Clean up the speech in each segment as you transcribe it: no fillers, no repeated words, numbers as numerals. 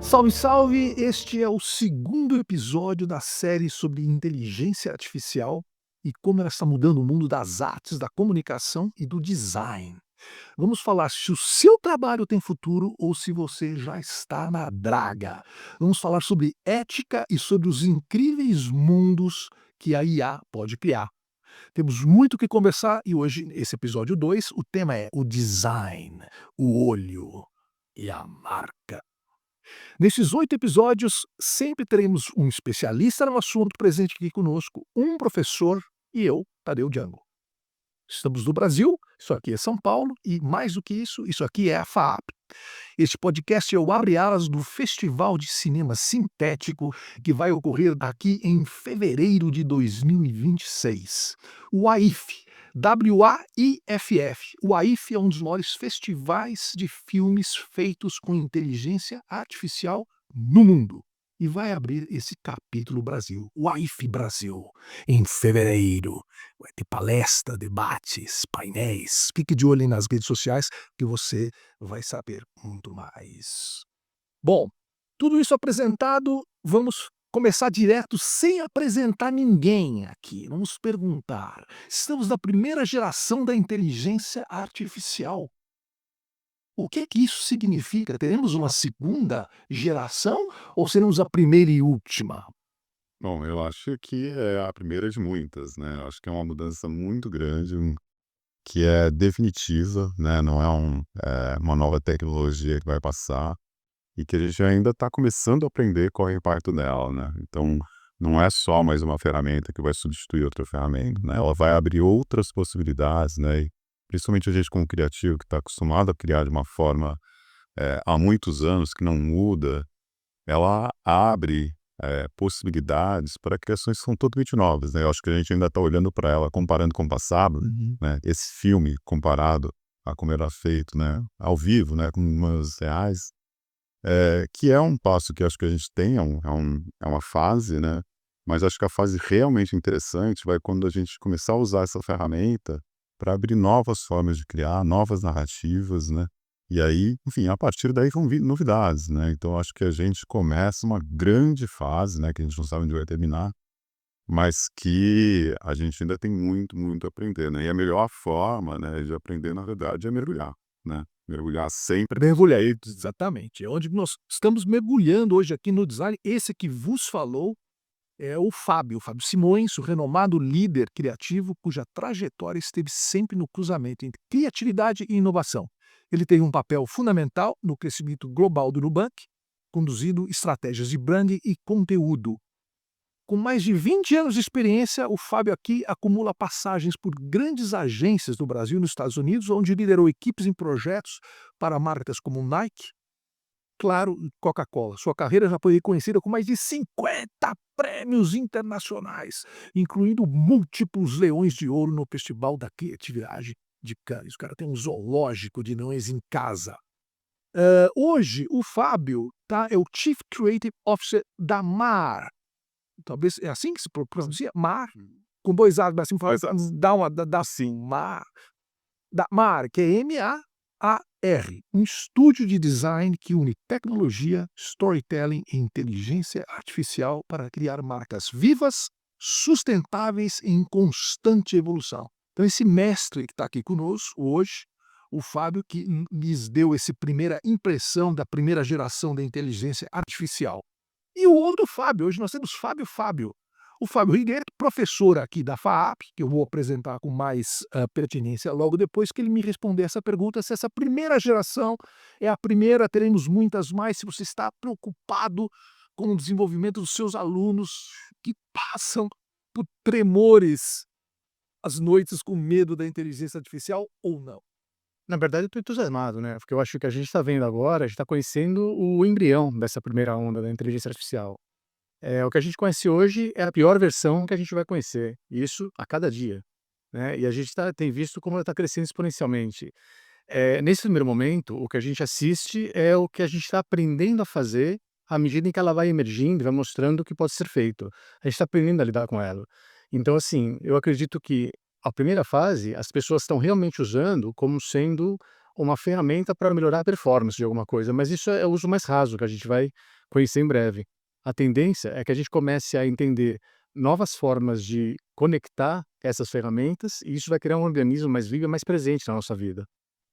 Salve, salve! Este é o segundo episódio da série sobre inteligência artificial e como ela está mudando o mundo das artes, da comunicação e do design. Vamos falar se o seu trabalho tem futuro ou se você já está na draga. Vamos falar sobre ética e sobre os incríveis mundos que a IA pode criar. Temos muito o que conversar e hoje, esse episódio 2, o tema é o design, o olho e a marca. Nesses 8 episódios, sempre teremos um especialista no assunto presente aqui conosco, um professor e eu, Tadeu Django. Estamos no Brasil, isso aqui é São Paulo e, mais do que isso aqui é a FAAP. Este podcast é o abre-alas do Festival de Cinema Sintético que vai ocorrer aqui em fevereiro de 2026. O AIF, WAIFF. O AIF é um dos maiores festivais de filmes feitos com inteligência artificial no mundo. E vai abrir esse capítulo Brasil, o AIF Brasil, em fevereiro. Vai ter palestra, debates, painéis. Fique de olho aí nas redes sociais que você vai saber muito mais. Bom, tudo isso apresentado, vamos começar direto sem apresentar ninguém aqui. Vamos perguntar: estamos na primeira geração da inteligência artificial. O que é que isso significa? Teremos uma segunda geração ou seremos a primeira e última? Bom, eu acho que é a primeira de muitas, né, eu acho que é uma mudança muito grande, que é definitiva, né, não é uma nova tecnologia que vai passar, e que a gente ainda está começando a aprender qual é o impacto dela, né. Então, não é só mais uma ferramenta que vai substituir outra ferramenta, né, ela vai abrir outras possibilidades, né, e principalmente a gente como criativo que está acostumado a criar de uma forma, há muitos anos que não muda, ela abre, possibilidades para criações que são totalmente novas, né, eu acho que a gente ainda está olhando para ela comparando com o passado, Uhum. né, esse filme comparado a como era feito, né, ao vivo, né, com números reais, que é um passo que acho que a gente tem, é uma fase, né, mas acho que a fase realmente interessante vai quando a gente começar a usar essa ferramenta para abrir novas formas de criar, novas narrativas, né, e aí, enfim, a partir daí vão vir novidades, né, então acho que a gente começa uma grande fase, né, que a gente não sabe onde vai terminar, mas que a gente ainda tem muito, muito a aprender, né, e a melhor forma, né, de aprender na verdade é mergulhar, né, mergulhar sempre. Mergulhar, exatamente. É onde nós estamos mergulhando hoje aqui no design. Esse que vos falou é o Fábio Simões, o renomado líder criativo cuja trajetória esteve sempre no cruzamento entre criatividade e inovação. Ele teve um papel fundamental no crescimento global do Nubank, conduzindo estratégias de branding e conteúdo. Com mais de 20 anos de experiência, o Fábio aqui acumula passagens por grandes agências no Brasil e nos Estados Unidos, onde liderou equipes em projetos para marcas como Nike, Claro e Coca-Cola. Sua carreira já foi reconhecida com mais de 50 prêmios internacionais, incluindo múltiplos leões de ouro no Festival da Criatividade de Cannes. O cara tem um zoológico de leões em casa. Hoje, o Fábio é o Chief Creative Officer da MAR. Talvez é assim que se pronuncia? MAR? Com dois A's, assim, dá assim, MAR. Da MAR, que é MAAR, um estúdio de design que une tecnologia, storytelling e inteligência artificial para criar marcas vivas, sustentáveis e em constante evolução. Então, esse mestre que está aqui conosco hoje, o Fábio, que lhes deu essa primeira impressão da primeira geração da inteligência artificial. E o outro Fábio, hoje nós temos Fábio. O Fábio Rigueira, professor aqui da FAAP, que eu vou apresentar com mais pertinência logo depois que ele me responder essa pergunta, se essa primeira geração é a primeira, teremos muitas mais, se você está preocupado com o desenvolvimento dos seus alunos que passam por tremores às noites com medo da inteligência artificial ou não. Na verdade, eu tô entusiasmado, né, porque eu acho que a gente está vendo agora, a gente está conhecendo o embrião dessa primeira onda da inteligência artificial. O que a gente conhece hoje é a pior versão que a gente vai conhecer, e isso a cada dia, né, e a gente tem visto como ela está crescendo exponencialmente. Nesse primeiro momento, o que a gente assiste é o que a gente está aprendendo a fazer à medida em que ela vai emergindo e vai mostrando o que pode ser feito. A gente está aprendendo a lidar com ela. Então, assim, eu acredito que a primeira fase, as pessoas estão realmente usando como sendo uma ferramenta para melhorar a performance de alguma coisa, mas isso é o uso mais raso que a gente vai conhecer em breve. A tendência é que a gente comece a entender novas formas de conectar essas ferramentas e isso vai criar um organismo mais vivo e mais presente na nossa vida.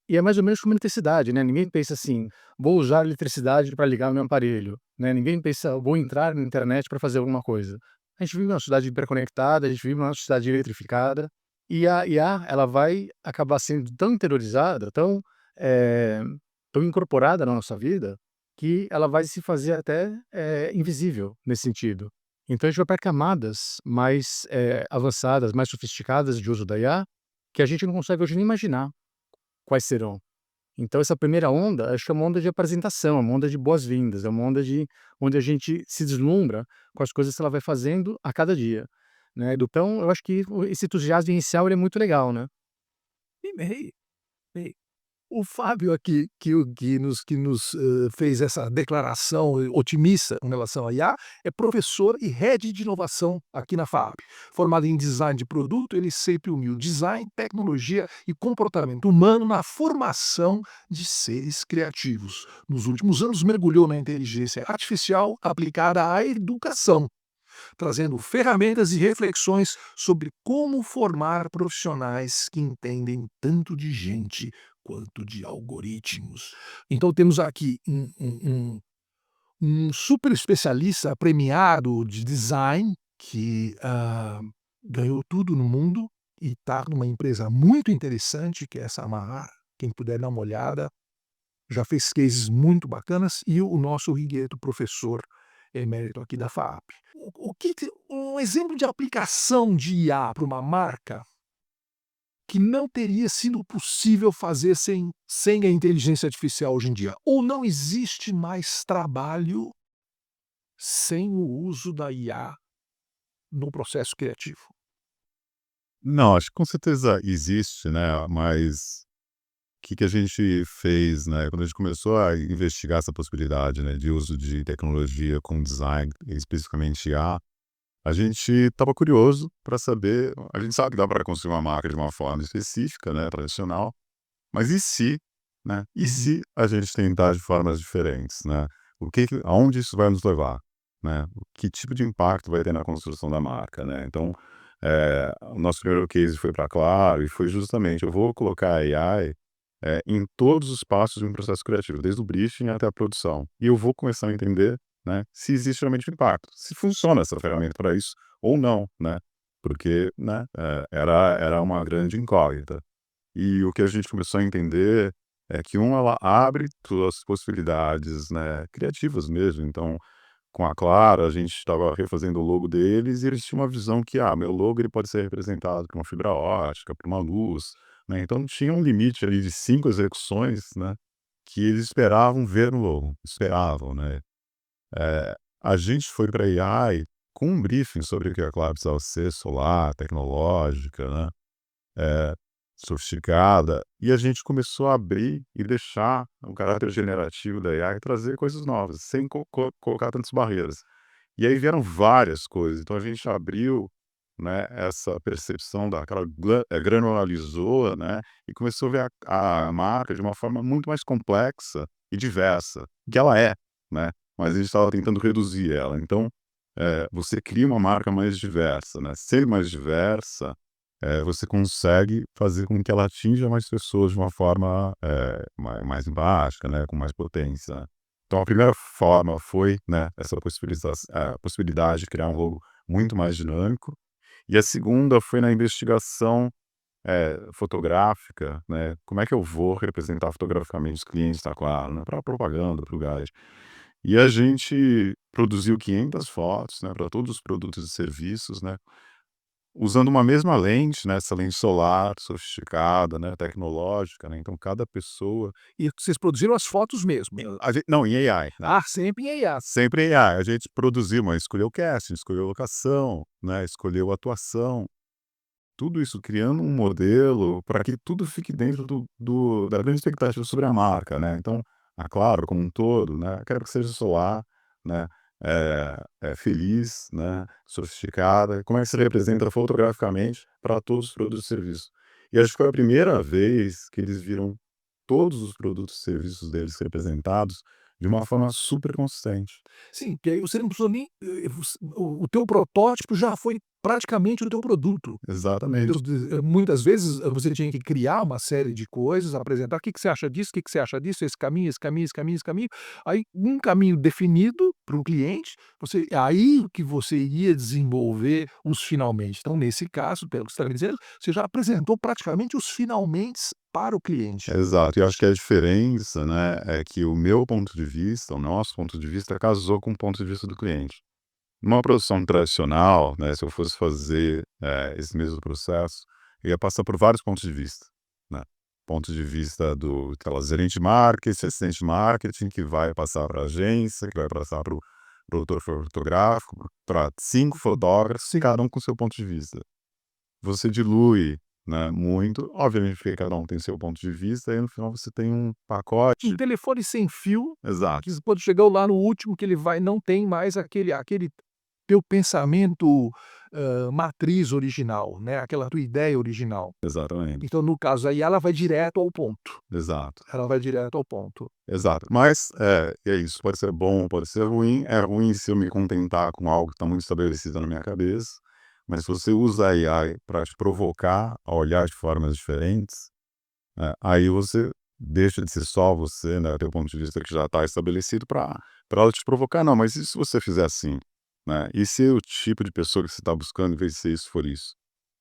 E é mais ou menos como eletricidade, né, ninguém pensa assim: "Vou usar a eletricidade para ligar o meu aparelho", né, ninguém pensa: "Vou entrar na internet para fazer alguma coisa". A gente vive numa sociedade hiperconectada, a gente vive numa sociedade eletrificada, e a IA, ela vai acabar sendo tão interiorizada, eh, tão incorporada na nossa vida, que ela vai se fazer até, invisível nesse sentido. Então a gente vai para camadas mais, avançadas, mais sofisticadas de uso da IA, que a gente não consegue hoje nem imaginar quais serão. Então essa primeira onda, acho que é uma onda de apresentação, é uma onda de boas-vindas, é uma onda de onde a gente se deslumbra com as coisas que ela vai fazendo a cada dia, né. Então eu acho que esse entusiasmo inicial ele é muito legal, né. E bem, o Fábio aqui, que nos fez essa declaração otimista com relação à IA, é professor e head de inovação aqui na FAAP. Formado em design de produto, ele sempre uniu design, tecnologia e comportamento humano na formação de seres criativos. Nos últimos anos, mergulhou na inteligência artificial aplicada à educação, trazendo ferramentas e reflexões sobre como formar profissionais que entendem tanto de gente quanto de algoritmos. Então temos aqui um super especialista premiado de design que ganhou tudo no mundo e está numa empresa muito interessante que é essa Samar. Quem puder dar uma olhada, já fez cases muito bacanas, e o nosso Rigueto, professor emérito aqui da FAAP. Um exemplo de aplicação de IA para uma marca que não teria sido possível fazer sem a inteligência artificial hoje em dia, ou não existe mais trabalho sem o uso da IA no processo criativo. Não, acho que com certeza existe, né, mas que a gente fez, né, quando a gente começou a investigar essa possibilidade, né, de uso de tecnologia com design, especificamente IA, a gente estava curioso para saber. A gente sabe que dá para construir uma marca de uma forma específica, né, tradicional, mas e se, né, e se a gente tentar de formas diferentes, né? Aonde isso vai nos levar, né? Que tipo de impacto vai ter na construção da marca, né? Então, o nosso primeiro case foi para Claro e foi justamente, eu vou colocar a AI em todos os passos de um processo criativo, desde o briefing até a produção. E eu vou começar a entender, né, se existe realmente impacto, se funciona essa ferramenta para isso ou não, né? Porque, né, era uma grande incógnita. E o que a gente começou a entender é que ela abre suas possibilidades, né, criativas mesmo. Então, com a Claro, a gente estava refazendo o logo deles e eles tinham uma visão que, meu logo ele pode ser representado por uma fibra ótica, por uma luz, né? Então tinha um limite ali de 5 execuções, né, que eles esperavam ver no logo, esperavam, né? A gente foi para a AI com um briefing sobre o que a Claro precisava ser, solar, tecnológica, né? eh, Sofisticada, e a gente começou a abrir e deixar o caráter generativo da AI trazer coisas novas, sem colocar tantas barreiras. E aí vieram várias coisas, então a gente abriu, né, essa percepção daquela granularizou, né, e começou a ver a marca de uma forma muito mais complexa e diversa, que ela é, né, mas a gente estava tentando reduzir ela. Então, você cria uma marca mais diversa, né, ser mais diversa, você consegue fazer com que ela atinja mais pessoas de uma forma, mais empática, né, com mais potência. Então a primeira forma foi, né, essa possibilidade de criar um logo muito mais dinâmico, e a segunda foi na investigação, fotográfica, né, como é que eu vou representar fotograficamente os clientes da Claro, né, para propaganda, para lugares. E a gente produziu 500 fotos, né, para todos os produtos e serviços, né, usando uma mesma lente, né, essa lente solar sofisticada, né, tecnológica, né, então cada pessoa. E vocês produziram as fotos mesmo? A gente não, em AI, né, Sempre em IA. sempre em AI. A gente produziu, mas escolheu o casting, escolheu locação, né, escolheu atuação, tudo isso criando um modelo para que tudo fique dentro da grande expectativa sobre a marca, né. Então, a Claro como um todo, né, quero que seja solar, né, feliz, né, sofisticada, como é que se representa fotograficamente para todos os produtos e serviços. E acho que foi a primeira vez que eles viram todos os produtos e serviços deles representados de uma forma super consistente. Sim, porque aí você não precisou nem, o teu protótipo já foi praticamente o teu produto. Exatamente. Muitas vezes você tinha que criar uma série de coisas, apresentar: "O que que você acha disso? O que que você acha disso? Esse caminho, esse caminho, esse caminho, esse caminho". Aí, um caminho definido para o cliente, aí que você ia desenvolver os finalmente. Então, nesse caso, pelo que você está me dizendo, você já apresentou praticamente os finalmentes para o cliente. Exato. E acho que a diferença, né, é que o meu ponto de vista, o nosso ponto de vista casou com o ponto de vista do cliente. Numa produção tradicional, né, se eu fosse fazer, esse mesmo processo, eu ia passar por vários pontos de vista, né. Ponto de vista do, sei lá, gerente de marketing, assistente de marketing, que vai passar para a agência, que vai passar para o produtor fotográfico, para 5 fotógrafos, cada um com seu ponto de vista. Você dilui, né, muito, obviamente porque cada um tem seu ponto de vista, e no final você tem um pacote. Um telefone sem fio, Exato, que quando chegar lá no último que ele vai, não tem mais aquele teu pensamento, matriz original, né, aquela tua ideia original. exatamente, Então, no caso aí, ela vai direto ao ponto. exato. Ela vai direto ao ponto. Exato. Mas, é isso, pode ser bom, pode ser ruim. É ruim se eu me contentar com algo que está muito estabelecido na minha cabeça, mas se você usa a AI para te provocar a olhar de formas diferentes, aí você deixa de ser só você, né, teu ponto de vista que já está estabelecido para ela te provocar. Não, mas e se você fizer assim, né? E se o tipo de pessoa que você está buscando, em vez de ser isso, for isso?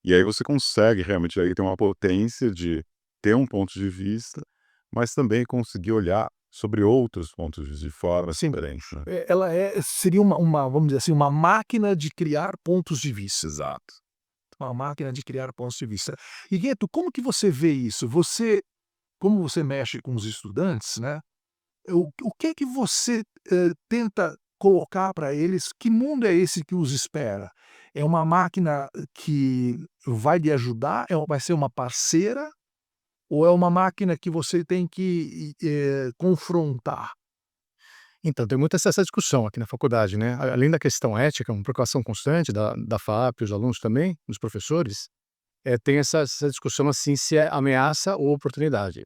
E aí você consegue realmente aí ter uma potência de ter um ponto de vista, mas também conseguir olhar sobre outros pontos de forma Sim. diferente, né. Ela seria vamos dizer assim, uma máquina de criar pontos de vista. Exato. Uma máquina de criar pontos de vista. E Gueto, como que você vê isso? Como você mexe com os estudantes, né, o que é que você, tenta colocar para eles? Que mundo é esse que os espera? É uma máquina que vai lhe ajudar? Vai ser uma parceira? Ou é uma máquina que você tem que confrontar? Então, tem muita essa discussão aqui na faculdade, né, além da questão ética, uma preocupação constante da FAP, os alunos também, os professores, tem essa discussão, assim, se é ameaça ou oportunidade.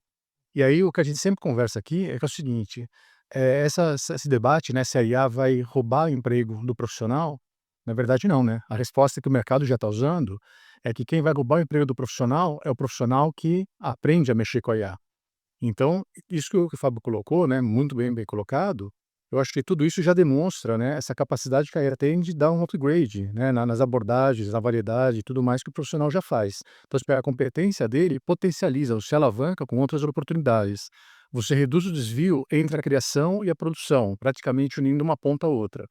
E aí o que a gente sempre conversa aqui é que é o seguinte, esse debate, né, se a IA vai roubar o emprego do profissional, na verdade não, né. A resposta que o mercado já está usando é que quem vai roubar o emprego do profissional é o profissional que aprende a mexer com a IA. Então, isso que o Fábio colocou, né, muito bem colocado, eu acho que tudo isso já demonstra, né, essa capacidade que a IA tem de dar um upgrade, né, nas abordagens, na variedade e tudo mais que o profissional já faz. Então, você pega a competência dele e potencializa, você alavanca com outras oportunidades. Você reduz o desvio entre a criação e a produção, praticamente unindo uma ponta à outra.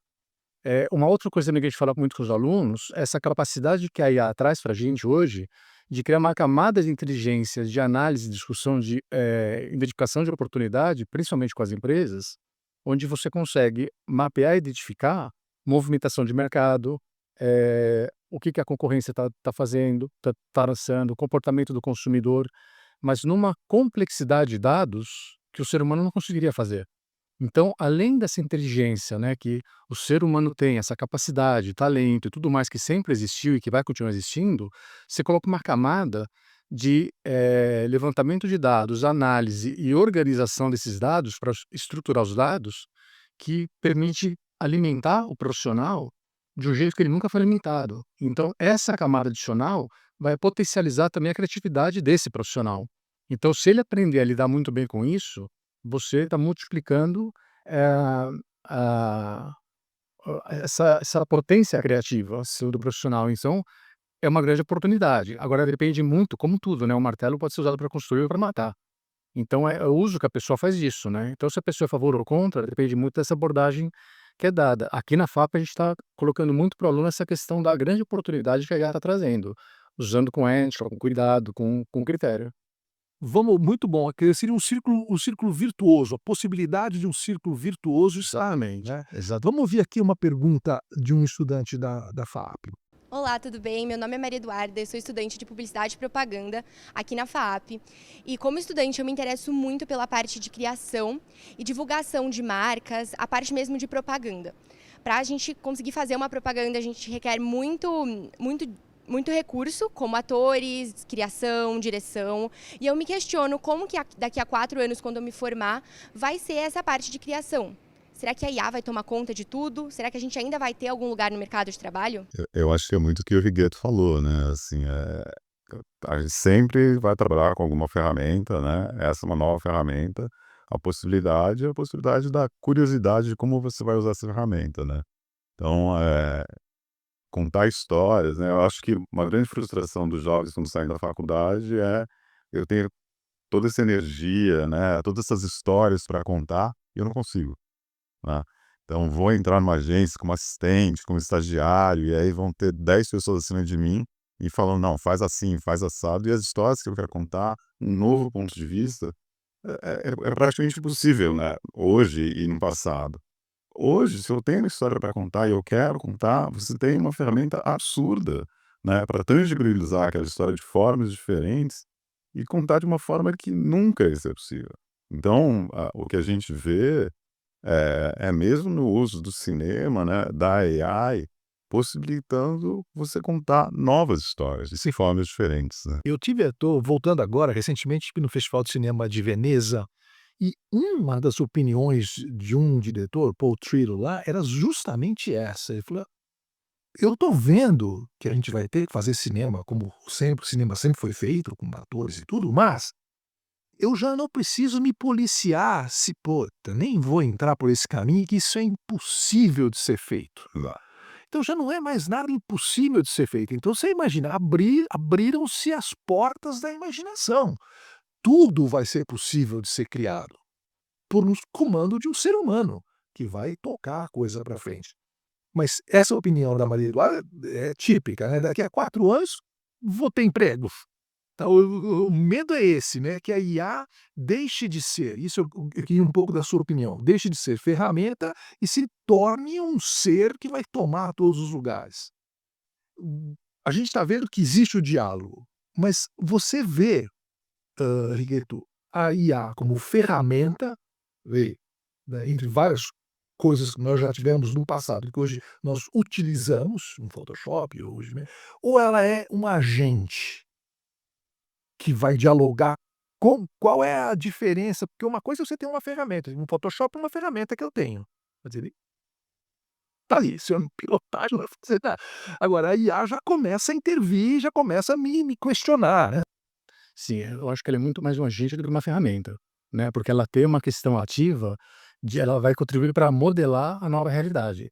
Uma outra coisa também que a gente fala muito com os alunos, é essa capacidade que a IA traz para a gente hoje, de criar uma camada de inteligência, de análise, discussão, de identificação de oportunidade, principalmente com as empresas, onde você consegue mapear e identificar movimentação de mercado, o que a concorrência está fazendo, está lançando, o comportamento do consumidor, mas numa complexidade de dados que o ser humano não conseguiria fazer. Então, além dessa inteligência, né, que o ser humano tem, essa capacidade, talento e tudo mais que sempre existiu e que vai continuar existindo, você coloca uma camada de levantamento de dados, análise e organização desses dados para estruturar os dados, que permite alimentar o profissional de um jeito que ele nunca foi alimentado. Então, essa camada adicional vai potencializar também a criatividade desse profissional. Então, se ele aprender a lidar muito bem com isso, você está multiplicando, eh, a essa potência criativa do profissional. Então, é uma grande oportunidade. Agora depende muito, como tudo, né, o martelo pode ser usado para construir ou para matar. Então é o uso que a pessoa faz disso, né. Então se a pessoa é a favor ou contra, depende muito dessa abordagem que é dada. Aqui na FAP a gente está colocando muito para o aluno essa questão da grande oportunidade que a IA está trazendo, usando com ética, com cuidado, com critério. Muito bom, que seria um círculo virtuoso, a possibilidade de um círculo virtuoso está, né. Exato. Vamos ouvir aqui uma pergunta de um estudante da FAAP. Olá, tudo bem? Meu nome é Maria Eduarda, eu sou estudante de Publicidade e Propaganda aqui na FAAP. E como estudante eu me interesso muito pela parte de criação e divulgação de marcas, a parte mesmo de propaganda. Para a gente conseguir fazer uma propaganda, a gente requer muito muito recurso, como atores, criação, direção, e eu me questiono como que daqui a 4 anos, quando eu me formar, vai ser essa parte de criação. Será que a IA vai tomar conta de tudo? Será que a gente ainda vai ter algum lugar no mercado de trabalho? Eu acho que é muito o que o Righetto falou, né, assim, a gente sempre vai trabalhar com alguma ferramenta, né, essa é uma nova ferramenta, a possibilidade da curiosidade de como você vai usar essa ferramenta, né. Então, contar histórias, né, eu acho que uma grande frustração dos jovens quando saem da faculdade eu tenho toda essa energia, né, todas essas histórias para contar e eu não consigo, né. Então vou entrar numa agência como assistente, como estagiário, e aí vão ter 10 pessoas acima de mim e falando: "Não, faz assim, faz assado", e as histórias que eu quero contar, um novo ponto de vista, é praticamente impossível, né, hoje e no passado. Hoje, se eu tenho uma história para contar e eu quero contar, você tem uma ferramenta absurda, né, para tangibilizar aquela história de formas diferentes e contar de uma forma que nunca ia ser possível. Então, o que a gente vê é mesmo no uso do cinema, né, da AI, possibilitando você contar novas histórias de formas diferentes, né. Eu tô voltando agora, recentemente, estive no Festival de Cinema de Veneza, e uma das opiniões de um diretor, Paul Trillo, lá, era justamente essa. Ele falou: "Eu tô vendo que a gente vai ter que fazer cinema como sempre, o cinema sempre foi feito, com atores e tudo, mas eu já não preciso me policiar se, puta, nem vou entrar por esse caminho, que isso é impossível de ser feito. Então já não é mais nada impossível de ser feito. Então você imagina, abriram-se as portas da imaginação. Tudo vai ser possível de ser criado por um comando de um ser humano que vai tocar a coisa para frente. Mas essa opinião da Maria Eduarda é típica, né? Daqui a 4 anos vou ter emprego. Então, o medo é esse, né? Que a IA deixe de ser, isso eu queria um pouco da sua opinião, deixe de ser ferramenta e se torne um ser que vai tomar todos os lugares. A gente está vendo que existe o diálogo, mas você vê, Righeto, a IA como ferramenta, vê, né, entre várias coisas que nós já tivemos no passado e que hoje nós utilizamos, no Photoshop hoje, né, ou ela é um agente que vai dialogar com qual é a diferença, porque uma coisa é você ter uma ferramenta, um Photoshop é uma ferramenta que eu tenho, quer dizer, tá ali, se eu não pilotar, não vai fazer nada. Agora a IA já começa a intervir, já começa a me questionar, né. Sim, eu acho que ela é muito mais um agente do que uma ferramenta, né, porque ela tem uma questão ativa de ela vai contribuir para modelar a nova realidade.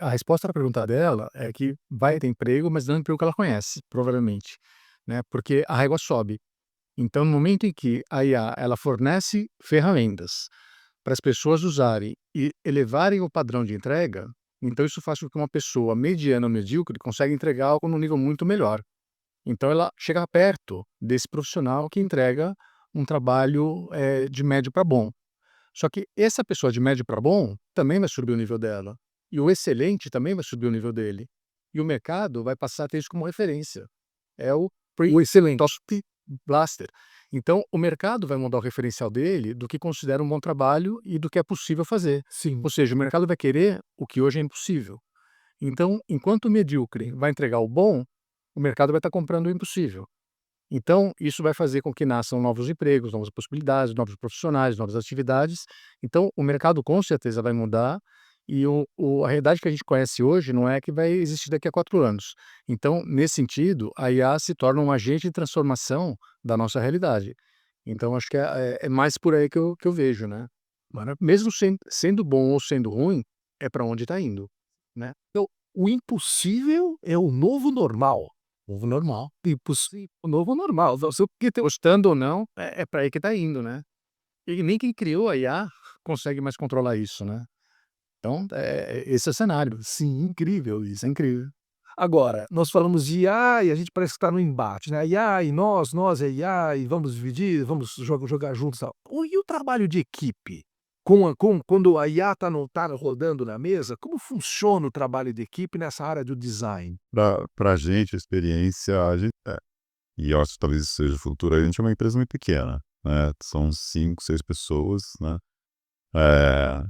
A resposta à pergunta dela é que vai ter emprego, mas não emprego que ela conhece, provavelmente, né, porque a régua sobe. Então, no momento em que a IA ela fornece ferramentas para as pessoas usarem e elevarem o padrão de entrega, então isso faz com que uma pessoa mediana ou medíocre consiga entregar algo num nível muito melhor. Então ela chega perto desse profissional que entrega um trabalho, de médio para bom. Só que essa pessoa de médio para bom também vai subir o nível dela, e o excelente também vai subir o nível dele. E o mercado vai passar a ter isso como referência. É o O excelente. Top Blaster. Então o mercado vai mudar o referencial dele do que considera um bom trabalho e do que é possível fazer. Sim. Ou seja, o mercado vai querer o que hoje é impossível. Então, enquanto o medíocre vai entregar o bom, o mercado vai estar comprando o impossível. Então, isso vai fazer com que nasçam novos empregos, novas possibilidades, novos profissionais, novas atividades. Então, o mercado com certeza vai mudar e a realidade que a gente conhece hoje não é a que vai existir daqui a 4 anos. Então, nesse sentido, a IA se torna um agente de transformação da nossa realidade. Então, acho que é mais por aí que eu vejo, né? Mesmo sendo bom ou sendo ruim, é para onde está indo, né? Então, o impossível é o novo normal. Novo normal. O novo normal. Você porque tem Gostando ou não, é para aí que está indo, né? E nem quem criou a IA consegue mais controlar isso, né. Então, esse é o cenário. sim, incrível isso. Isso é incrível. Agora, nós falamos de IA e a gente parece que está no embate, né, IA e nós é IA e vamos dividir, vamos jogar juntos, tal. E o trabalho de equipe? Quando a IA tá rodando na mesa, como funciona o trabalho de equipe nessa área do design? Pra gente, a experiência, e eu acho que talvez isso seja o futuro, a gente é uma empresa muito pequena, né, são 5, 6 pessoas, né, eh,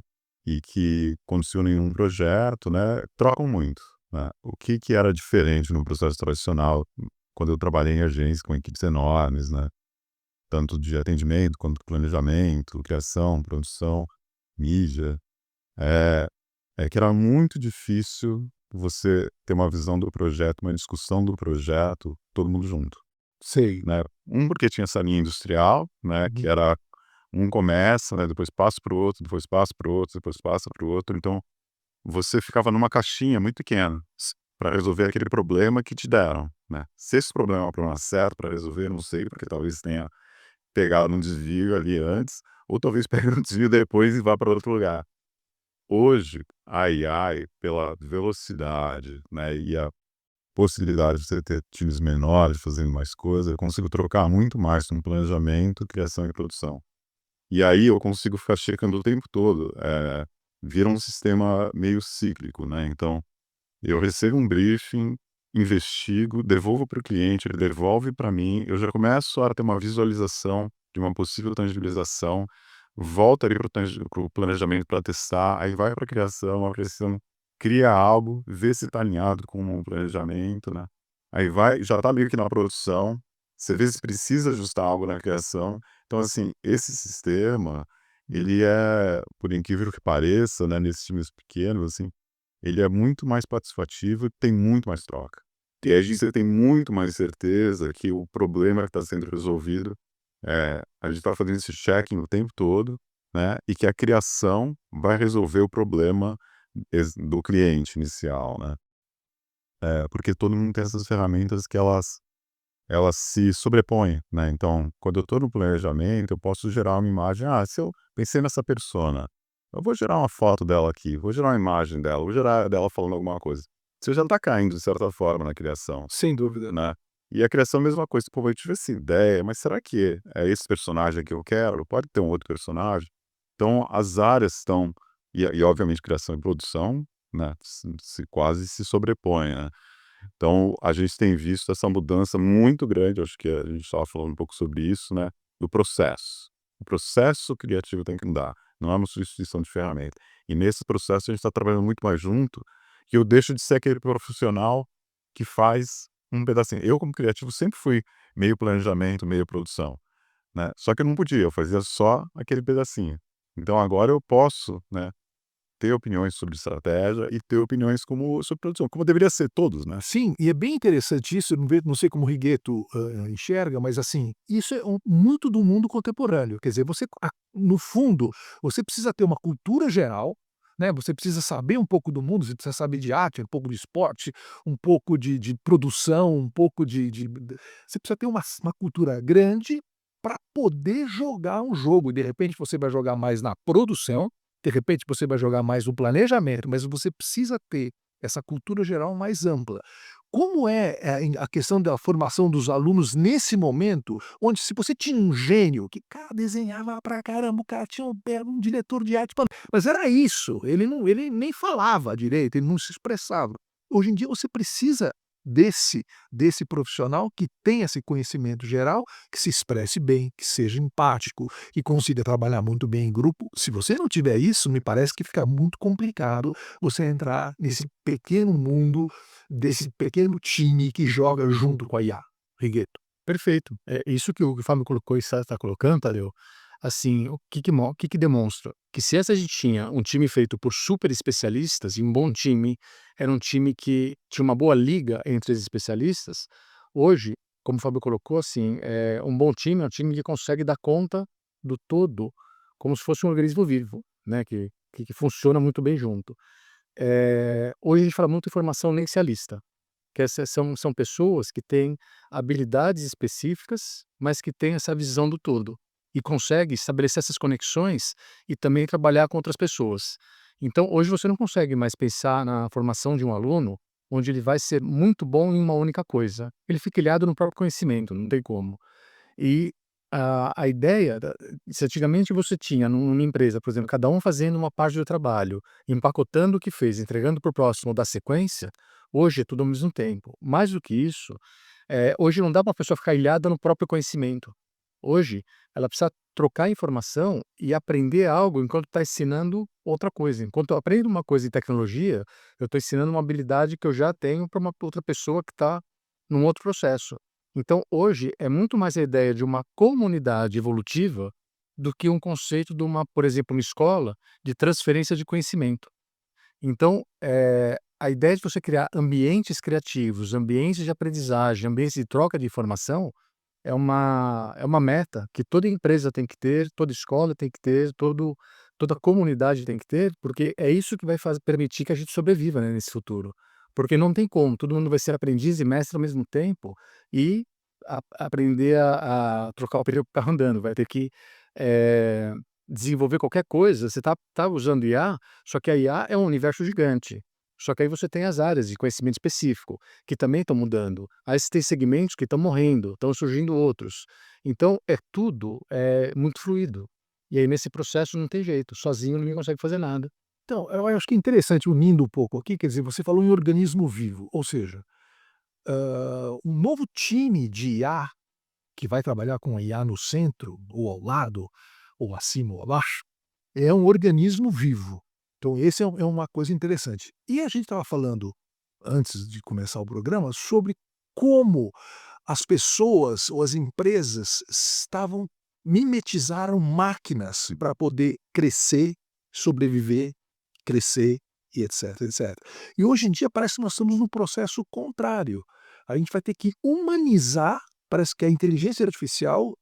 e que quando se unem em um projeto, né, trocam muito, né? O que que era diferente no processo tradicional, quando eu trabalhei em agência com equipes enormes, né? Tanto de atendimento quanto planejamento, criação, produção, mídia. É, é que era muito difícil você ter uma visão do projeto, uma discussão do projeto, todo mundo junto, Sei. né? Porque tinha essa linha industrial, né? Que Uhum. era um começa, né? Depois passa para o outro, depois passa para o outro, depois passa para o outro. Então você ficava numa caixinha muito pequena para resolver aquele problema que te deram, né? Se esse problema é um problema certo para resolver, não sei, porque talvez tenha pegado um desvio ali antes, ou talvez pegue um desvio depois e vá para outro lugar. Hoje, a AI, pela velocidade, né, e a possibilidade de você ter times menores fazendo mais coisas, eu consigo trocar muito mais no planejamento, criação e produção. E aí eu consigo ficar checando o tempo todo, vira um sistema meio cíclico, né, então eu recebo um briefing, investigo, devolvo para o cliente, ele devolve para mim, eu já começo a ter uma visualização de uma possível tangibilização, volta ali para o planejamento para testar, aí vai para a criação cria algo, vê se está alinhado com o planejamento, né? Aí vai, já está meio que na produção, você vê se precisa ajustar algo na criação. Então, assim, esse sistema, ele é, por incrível que pareça, né, nesses times pequenos, assim, ele é muito mais participativo e tem muito mais troca. E aí você tem muito mais certeza que o problema que está sendo resolvido, a gente está fazendo esse checking o tempo todo, né? E que a criação vai resolver o problema do cliente inicial, né? Porque todo mundo tem essas ferramentas que elas se sobrepõem, né? Então, quando eu estou no planejamento, eu posso gerar uma imagem. Ah, se eu pensei nessa persona, eu vou gerar uma foto dela aqui, vou gerar uma imagem dela, vou gerar dela falando alguma coisa. Você já está caindo, de certa forma, na criação, Sem dúvida. né? E a criação, é a mesma coisa. Pô, eu tive essa ideia, mas será que é esse personagem que eu quero? Pode ter um outro personagem? Então, as áreas estão... E obviamente, criação e produção, né? Quase se sobrepõem, né? Então, a gente tem visto essa mudança muito grande, acho que a gente estava falando um pouco sobre isso, né, do processo. O processo criativo tem que mudar, não é uma substituição de ferramenta. E nesse processo a gente está trabalhando muito mais junto, que eu deixo de ser aquele profissional que faz um pedacinho. Eu, como criativo, sempre fui meio planejamento, meio produção, né? Só que eu não podia, eu fazia só aquele pedacinho. Então agora eu posso, né, ter opiniões sobre estratégia e ter opiniões sobre produção, como deveria ser todos, né? Sim, e é bem interessante isso, eu não sei como o Righetto, enxerga, mas assim, isso é muito do mundo contemporâneo, quer dizer, no fundo, você precisa ter uma cultura geral, né, você precisa saber um pouco do mundo, você precisa saber de arte, um pouco de esporte, um pouco de produção, um pouco você precisa ter uma cultura grande para poder jogar um jogo, e de repente você vai jogar mais na produção, de repente você vai jogar mais no planejamento, mas você precisa ter essa cultura geral mais ampla. Como é, a questão da formação dos alunos nesse momento, onde se você tinha um gênio que, cara, desenhava pra caramba, o cara tinha um diretor de arte, mas era isso, ele nem falava direito, ele não se expressava. Hoje em dia você precisa desse profissional que tenha esse conhecimento geral, que se expresse bem, que seja empático, que consiga trabalhar muito bem em grupo. Se você não tiver isso, me parece que fica muito complicado você entrar nesse pequeno mundo, desse pequeno time que joga junto com a IA. Righeto. Perfeito. É isso que o Fábio colocou e está colocando, Tadeu, assim, o que que demonstra? Que se essa gente tinha um time feito por super especialistas, e um bom time era um time que tinha uma boa liga entre os especialistas, hoje, como o Fábio colocou, assim, um bom time é um time que consegue dar conta do todo, como se fosse um organismo vivo, né, que funciona muito bem junto. Hoje a gente fala muito em formação nencialista, que essas são pessoas que têm habilidades específicas, mas que têm essa visão do todo, e consegue estabelecer essas conexões e também trabalhar com outras pessoas. Então, hoje você não consegue mais pensar na formação de um aluno, onde ele vai ser muito bom em uma única coisa. Ele fica ilhado no próprio conhecimento, não tem como. E a ideia se antigamente você tinha numa empresa, por exemplo, cada um fazendo uma parte do trabalho, empacotando o que fez, entregando para o próximo da sequência, hoje é tudo ao mesmo tempo. Mais do que isso, hoje não dá para a pessoa ficar ilhada no próprio conhecimento. Hoje, ela precisa trocar informação e aprender algo enquanto está ensinando outra coisa. Enquanto eu aprendo uma coisa em tecnologia, eu estou ensinando uma habilidade que eu já tenho para uma outra pessoa que está num outro processo. Então, hoje, é muito mais a ideia de uma comunidade evolutiva do que um conceito de uma, por exemplo, uma escola de transferência de conhecimento. Então, a ideia de você criar ambientes criativos, ambientes de aprendizagem, ambientes de troca de informação, é uma meta que toda empresa tem que ter, toda escola tem que ter, toda comunidade tem que ter, porque é isso que vai permitir que a gente sobreviva, né, nesse futuro. Porque não tem como, todo mundo vai ser aprendiz e mestre ao mesmo tempo e aprender a trocar o pneu com o carro andando, vai ter que eh, desenvolver qualquer coisa. Você tá usando IA, só que a IA é um universo gigante. Só que aí você tem as áreas de conhecimento específico que também estão mudando. Aí você tem segmentos que estão morrendo, estão surgindo outros. Então é tudo muito fluido. E aí nesse processo não tem jeito, sozinho ninguém consegue fazer nada. Então, eu acho que é interessante, unindo um pouco aqui, quer dizer, você falou em organismo vivo, ou seja, um novo time de IA que vai trabalhar com a IA no centro, ou ao lado, ou acima ou abaixo, é um organismo vivo. Então esse é uma coisa interessante. E a gente estava falando, antes de começar o programa, sobre como as pessoas ou as empresas estavam mimetizaram máquinas para poder crescer, sobreviver, crescer e etc, etc. E hoje em dia parece que nós estamos num processo contrário. A gente vai ter que humanizar, parece que a inteligência artificial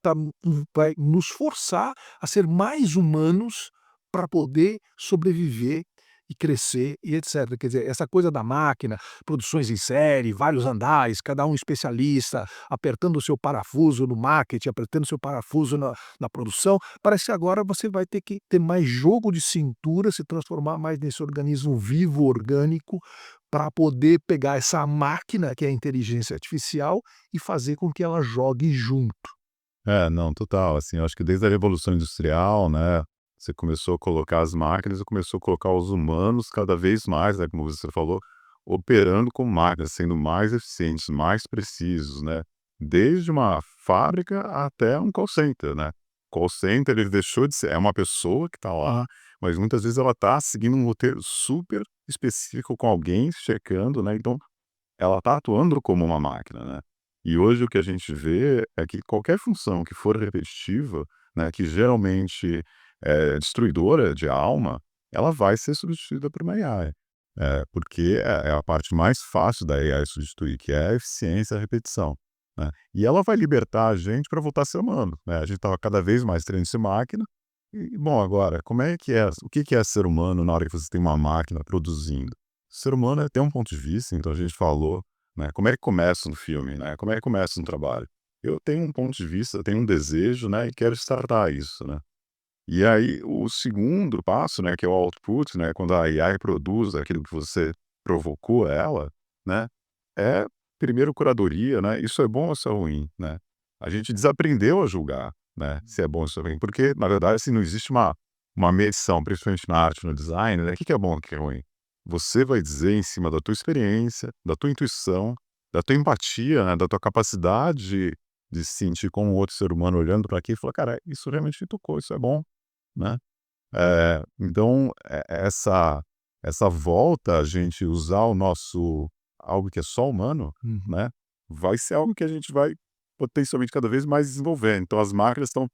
vai nos forçar a ser mais humanos para poder sobreviver e crescer e etc. Quer dizer, essa coisa da máquina, produções em série, vários andares, cada um especialista, apertando o seu parafuso no marketing, apertando o seu parafuso na produção, parece que agora você vai ter que ter mais jogo de cintura, se transformar mais nesse organismo vivo, orgânico, para poder pegar essa máquina, que é a inteligência artificial, e fazer com que ela jogue junto. É, não, total, assim, eu acho que desde a Revolução Industrial, né, você começou a colocar as máquinas e começou a colocar os humanos cada vez mais, né, como você falou, operando com máquinas, sendo mais eficientes, mais precisos, né, desde uma fábrica até um call center, né. Call center, ele deixou de ser é uma pessoa que está lá, mas muitas vezes ela está seguindo um roteiro super específico com alguém checando, né, então ela está atuando como uma máquina, né. E hoje o que a gente vê é que qualquer função que for repetitiva, né, que geralmente é destruidora de alma, ela vai ser substituída por uma AI. Porque é a parte mais fácil da AI substituir, que é a eficiência e a repetição, né. E ela vai libertar a gente para voltar a ser humano, né. A gente estava cada vez mais treinando-se máquina, e bom, agora, como é que é o que que é ser humano na hora que você tem uma máquina produzindo? O ser humano tem um ponto de vista, então a gente falou, né, como é que começa um filme, né, como é que começa um trabalho? Eu tenho um ponto de vista, eu tenho um desejo, né, e quero startar isso, né. E aí o segundo passo, né, que é o output, né, quando a AI produz aquilo que você provocou ela, né, é primeiro curadoria, né, isso é bom ou isso é ruim, né. A gente desaprendeu a julgar, né, se é bom ou se é ruim, porque na verdade, assim, não existe uma medição, principalmente na arte, no design, né, o que que é bom, o que que é ruim. Você vai dizer em cima da tua experiência, da tua intuição, da tua empatia, né, da tua capacidade de se sentir como um outro ser humano olhando para aquilo e falar: "Cara, isso realmente me tocou, isso é bom", né. Então, essa volta a gente usar o nosso algo que é só humano, Uhum. né, vai ser algo que a gente vai potencialmente cada vez mais desenvolver. Então as máquinas estão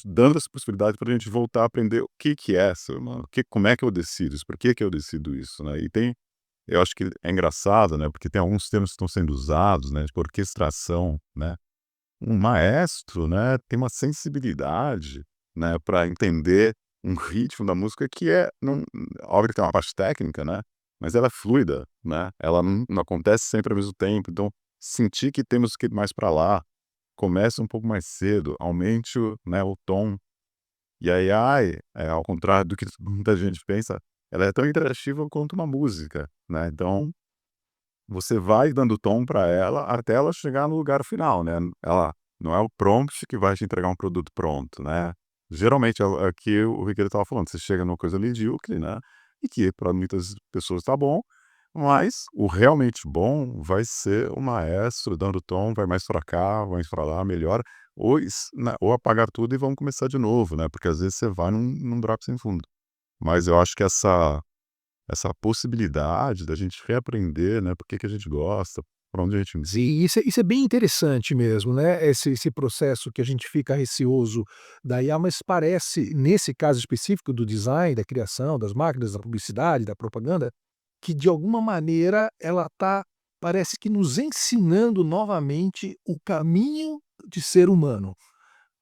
dando essa possibilidade para a gente voltar a aprender o que que é ser humano, como é que eu decido isso, por que que eu decido isso, né. E eu acho que é engraçado, né, porque tem alguns termos que estão sendo usados, né, tipo orquestração, né. Um maestro, né, tem uma sensibilidade, né, para entender um ritmo da música que não óbvio que tem uma parte técnica, né, mas ela é fluida, né, ela não acontece sempre ao mesmo tempo, então sentir que temos que ir mais para lá, comece um pouco mais cedo, aumente o tom. E a AI, ao contrário do que muita gente pensa, ela é tão interativa quanto uma música, né, então você vai dando tom para ela até ela chegar no lugar final, né. Ela não é o prompt que vai te entregar um produto pronto, né. Geralmente é o que o Ricardo estava falando, você chega numa coisa medíocre, né, e que para muitas pessoas está bom, mas o realmente bom vai ser o maestro dando tom, vai mais pra cá, vai mais pra lá, melhora, ou apagar tudo e vamos começar de novo, né, porque às vezes você vai num buraco sem fundo. Mas eu acho que essa possibilidade da gente reaprender, né, por que que a gente gosta, para onde a gente Sim, isso é bem interessante mesmo, né, esse processo que a gente fica receoso da IA, mas parece, nesse caso específico do design, da criação, das máquinas, da publicidade, da propaganda, que de alguma maneira ela está, parece que nos ensinando novamente o caminho de ser humano.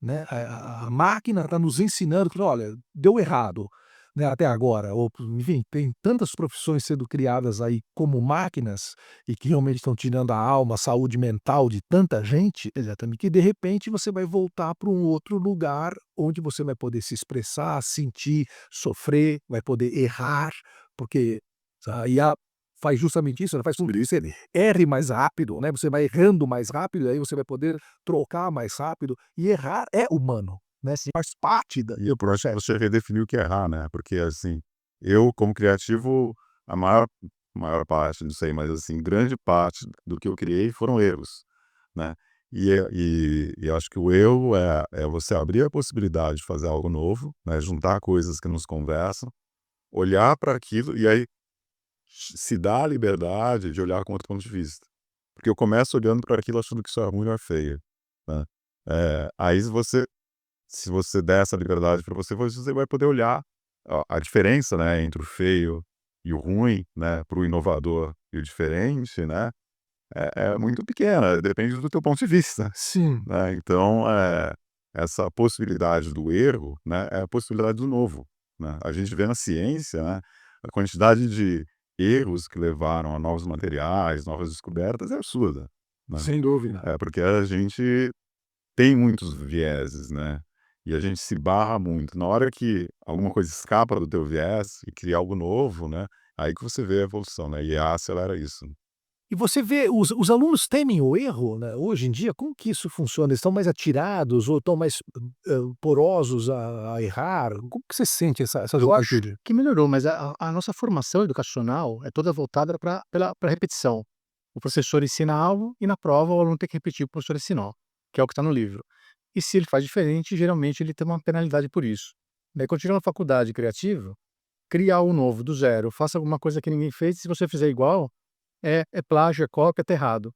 Né, a máquina está nos ensinando que: "Olha, deu errado, né, até agora", ou enfim, tem tantas profissões sendo criadas aí como máquinas, e que realmente estão tirando a alma, a saúde mental de tanta gente, exatamente, que de repente você vai voltar para um outro lugar onde você vai poder se expressar, sentir, sofrer, vai poder errar, porque a IA faz justamente isso, ela faz tudo isso, ele erre mais rápido, né, você vai errando mais rápido, aí você vai poder trocar mais rápido, e errar é humano, né, se faz parte da E eu do acho que processo. você redefiniu o que é errar, né, porque, assim, eu como criativo, a maior parte, não sei, mas, assim, grande parte do que eu criei foram erros, né. E eu acho que o erro é você abrir a possibilidade de fazer algo novo, né, juntar coisas que nos conversam, olhar para aquilo e aí se dá a liberdade de olhar com outro ponto de vista. Porque eu começo olhando para aquilo achando que isso é ruim ou é feio, né. Aí se você der essa liberdade para você vai poder olhar a diferença, né, entre o feio e o ruim, né, para o inovador e o diferente, né, é muito pequena, depende do teu ponto de vista, Sim. né. Então, essa possibilidade do erro, né, é a possibilidade do novo, né. A gente vê na ciência, né, a quantidade de erros que levaram a novos materiais, novas descobertas é absurda, né. Sem dúvida. Porque a gente tem muitos vieses, né, e a gente se barra muito. Na hora que alguma coisa escapa do teu viés e cria algo novo, né, aí que você vê a evolução, né, e a IA acelera isso. E você vê os alunos temem o erro, né, hoje em dia, como que isso funciona? Eles estão mais atirados ou estão mais, porosos a errar? Como que você sente essa Eu acho juventude? que melhorou, mas a nossa formação educacional é toda voltada pra repetição. O professor ensina algo e na prova o aluno tem que repetir o que o professor ensinou, que é o que está no livro. E se ele faz diferente, geralmente ele tem uma penalidade por isso. Daí quando chega na faculdade criativa, cria algo novo do zero, faça alguma coisa que ninguém fez, se você fizer igual, é plágio, é cópia, tá errado,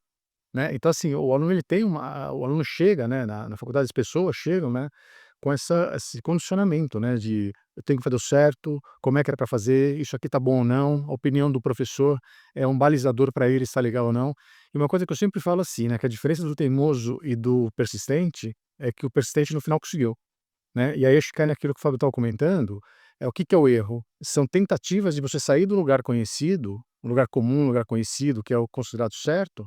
né. Então assim, o aluno ele tem o aluno chega, né, na faculdade as pessoas chegam, né, com esse condicionamento, né, de eu tenho que fazer o certo, como é que era para fazer, isso aqui tá bom ou não, a opinião do professor é um balizador para ele se tá legal ou não. E uma coisa que eu sempre falo assim, né, que a diferença do teimoso e do persistente é que o persistente no final conseguiu, né. E aí acho que cai naquilo que o Fábio estava comentando, o que que é o erro? São tentativas de você sair do lugar conhecido, um lugar comum, um lugar conhecido, que é o considerado certo,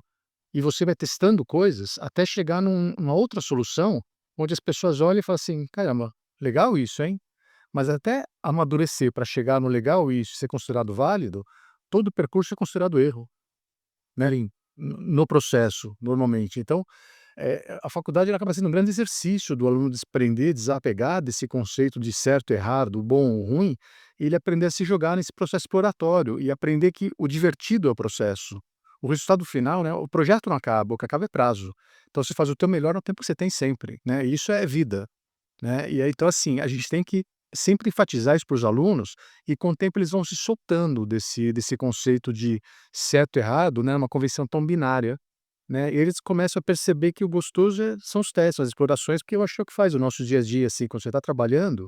e você vai testando coisas até chegar numa outra solução, onde as pessoas olham e falam assim: "Caramba, legal isso, hein?". Mas até amadurecer para chegar no legal e isso ser considerado válido, todo o percurso é considerado erro, né, no processo, normalmente. Então, a faculdade ela acaba sendo um grande exercício do aluno desprender, desapegar desse conceito de certo e errado, bom ou ruim, e ele aprender a se jogar nesse processo exploratório e aprender que o divertido é o processo. O resultado final, né, o projeto não acaba, o que acaba é prazo. Então você faz o teu melhor no tempo que você tem sempre, né, e isso é vida, né. E aí, então assim, a gente tem que sempre enfatizar isso para os alunos e com o tempo eles vão se soltando desse conceito de certo e errado, né, uma convenção tão binária, né, e eles começam a perceber que o gostoso são os testes, as explorações, porque eu acho que é o que faz o nosso dia a dia, assim, quando você está trabalhando,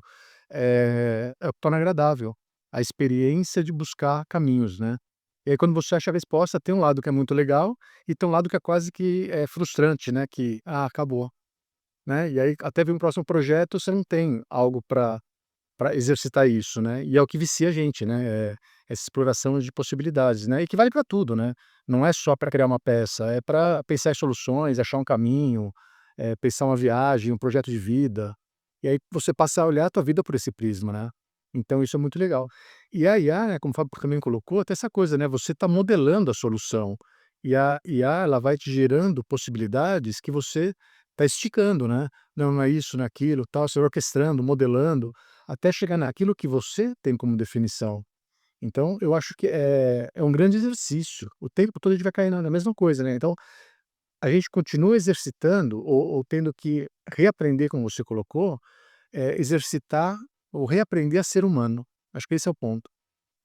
é o que torna agradável, a experiência de buscar caminhos, né. E aí quando você acha a resposta, tem um lado que é muito legal e tem um lado que é quase que frustrante, né, que: "Ah, acabou", né, e aí até vir um próximo projeto, você não tem algo para exercitar isso, né, e é o que vicia a gente, né, essa exploração de possibilidades, né, e que vale para tudo, né, não é só para criar uma peça, é para pensar em soluções, achar um caminho, pensar uma viagem, um projeto de vida, e aí você passa a olhar a tua vida por esse prisma, né, então isso é muito legal. E a IA, né, como o Fábio também colocou, tem essa coisa, né, você está modelando a solução, e a IA ela vai te gerando possibilidades que você está esticando, né, não é isso, não é aquilo, tal, você vai orquestrando, modelando, até chegar naquilo que você tem como definição. Então, eu acho que é um grande exercício. O tempo todo a gente vai cair na mesma coisa, né. Então, a gente continua exercitando ou tendo que reaprender, como você colocou, exercitar ou reaprender a ser humano, Acho que esse é o ponto.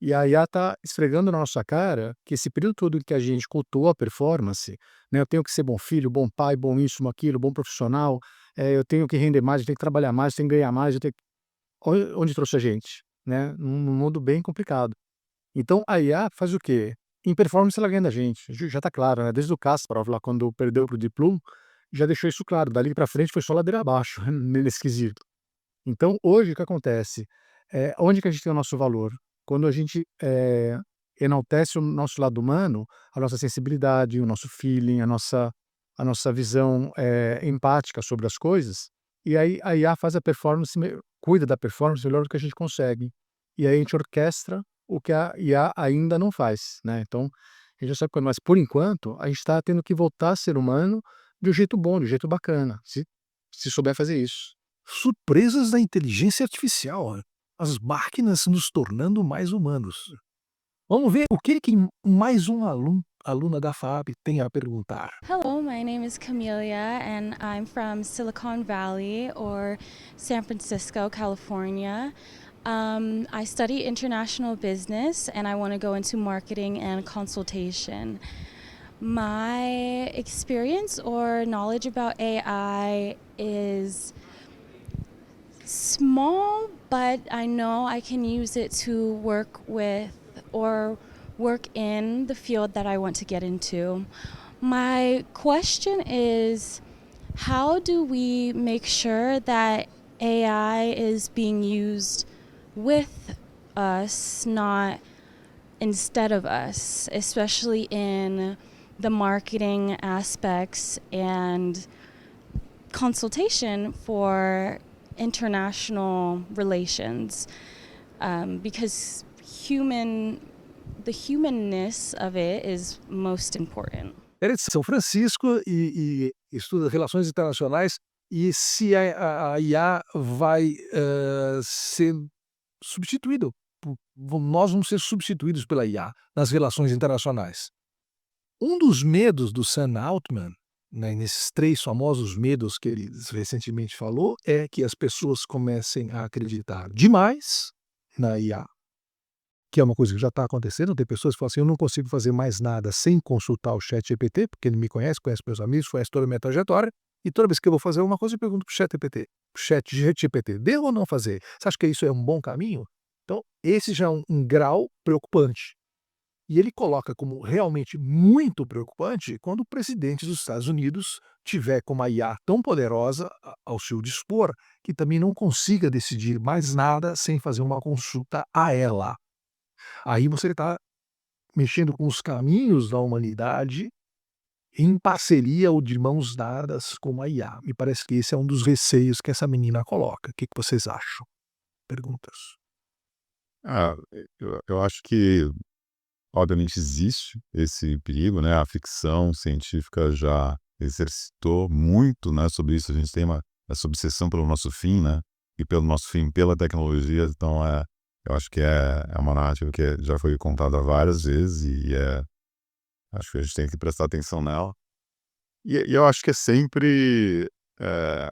E a IA está esfregando na nossa cara que esse período todo que a gente cultuou a performance, né, eu tenho que ser bom filho, bom pai, bom isso, bom aquilo, bom profissional, eu tenho que render mais, eu tenho que trabalhar mais, eu tenho que ganhar mais, eu tenho que... Onde trouxe a gente? Né? Num mundo bem complicado. Então a IA faz o quê? Em performance ela ganha da gente, já está claro, né? Desde o Kasparov, lá quando perdeu para o Deep Blue, já deixou isso claro, dali para frente foi só ladeira abaixo, nesse quesito. Então hoje o que acontece? Onde que a gente tem o nosso valor? Quando a gente enaltece o nosso lado humano, a nossa sensibilidade, o nosso feeling, a nossa visão empática sobre as coisas, e aí a IA faz a performance, cuida da performance melhor do que a gente consegue. E aí a gente orquestra o que a IA ainda não faz, né? Então, a gente já sabe quando, mas por enquanto, a gente está tendo que voltar a ser humano de um jeito bom, de um jeito bacana, se souber fazer isso. Surpresas da inteligência artificial, né? As máquinas nos tornando mais humanos. Vamos ver o que mais um aluna da FAP tem a perguntar. Hello, my name is Camelia, and I'm from Silicon Valley or San Francisco, California. I study international business and I want to go into marketing and consultation. My experience or knowledge about AI is small, but I know I can use it to work with or work in the field that I want to get into. My question is, how do we make sure that AI is being used with us, not instead of us, especially in the marketing aspects and consultation for international relations, because the humanness of it is most important. Ela é de São Francisco e estuda relações internacionais, e se a IA vai ser substituído. Nós vamos ser substituídos pela IA nas relações internacionais. Um dos medos do Sam Altman, né, nesses 3 famosos medos que ele recentemente falou, é que as pessoas comecem a acreditar demais na IA, que é uma coisa que já está acontecendo. Tem pessoas que falam assim: eu não consigo fazer mais nada sem consultar o ChatGPT, porque ele me conhece meus amigos, conhece toda a minha trajetória, e toda vez que eu vou fazer uma coisa eu pergunto para o ChatGPT, devo ou não fazer? Você acha que isso é um bom caminho? Então esse já é um grau preocupante. E ele coloca como realmente muito preocupante quando o presidente dos Estados Unidos tiver com uma IA tão poderosa ao seu dispor, que também não consiga decidir mais nada sem fazer uma consulta a ela. Aí você está mexendo com os caminhos da humanidade em parceria ou de mãos dadas com a IA. Me parece que esse é um dos receios que essa menina coloca. O que vocês acham? Perguntas. Ah, eu acho que, obviamente, existe esse perigo, né? A ficção científica já exercitou muito, né, sobre isso. A gente tem essa obsessão pelo nosso fim, né? E pelo nosso fim, pela tecnologia. Então, eu acho que é uma narrativa que já foi contada várias vezes e acho que a gente tem que prestar atenção nela. E eu acho que é sempre